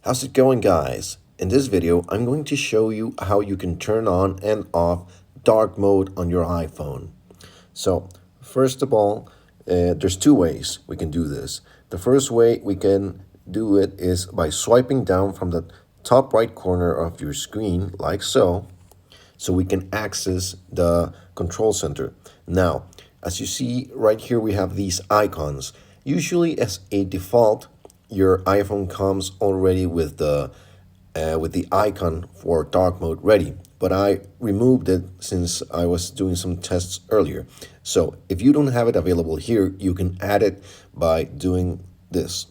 How's it going, guys? In this video, I'm going to show you how you can turn on and off dark mode on your iPhone. So, first of all, there's two ways we can do this. The first way we can do it is by swiping down from the top right corner of your screen, like so we can access the control center. Now, as you see right here, we have these icons. Usually, as a default, your iPhone comes already with the icon for dark mode ready, but I removed it since I was doing some tests earlier. So if you don't have it available here, you can add it by doing this.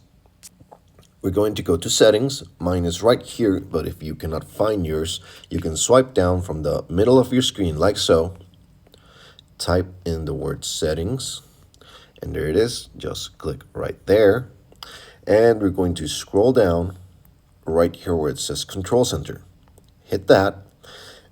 We're going to go to settings. Mine is right here, but if you cannot find yours, you can swipe down from the middle of your screen like so. Type in the word settings, and there it is. Just click right there. And we're going to scroll down right here where it says control center. Hit that.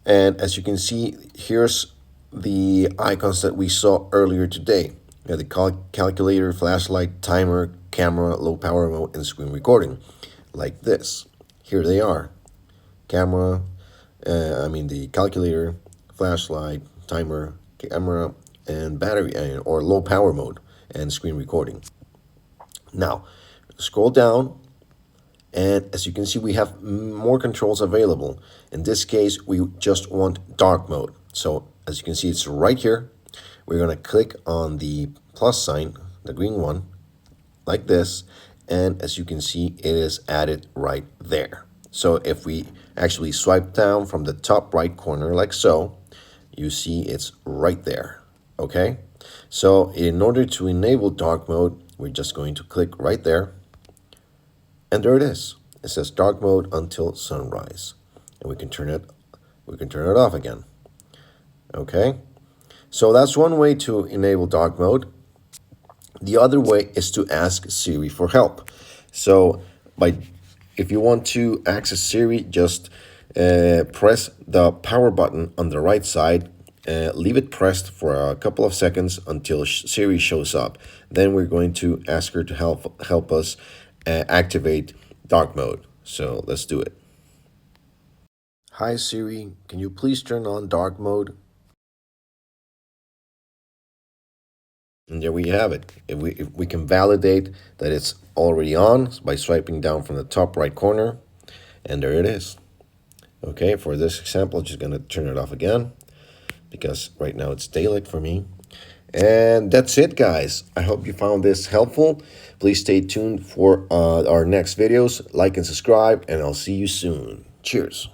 And as you can see, here's the icons that we saw earlier today. You have the calculator, flashlight, timer, camera, low power mode, and screen recording. Like this. Here they are. Camera, the calculator, flashlight, timer, camera, and battery, or low power mode, and screen recording. Now, scroll down, and as you can see, we have more controls available. In this case, we just want dark mode. So as you can see, it's right here. We're going to click on the plus sign, the green one, like this. And as you can see, it is added right there. So if we actually swipe down from the top right corner like so, you see it's right there. Okay? So in order to enable dark mode, we're just going to click right there. And there it is. It says dark mode until sunrise. And we can turn it off again. Okay? So that's one way to enable dark mode. The other way is to ask Siri for help. So if you want to access Siri, just press the power button on the right side. Leave it pressed for a couple of seconds until Siri shows up. Then we're going to ask her to help us activate dark mode. So let's do it. Hi Siri, can you please turn on dark mode? And there we have it. If we can validate that it's already on by swiping down from the top right corner, and there it is. Okay, for this example, I'm just going to turn it off again because right now it's daylight for me. And that's it, guys. I hope you found this helpful. Please stay tuned for our next videos. Like and subscribe, and I'll see you soon. Cheers.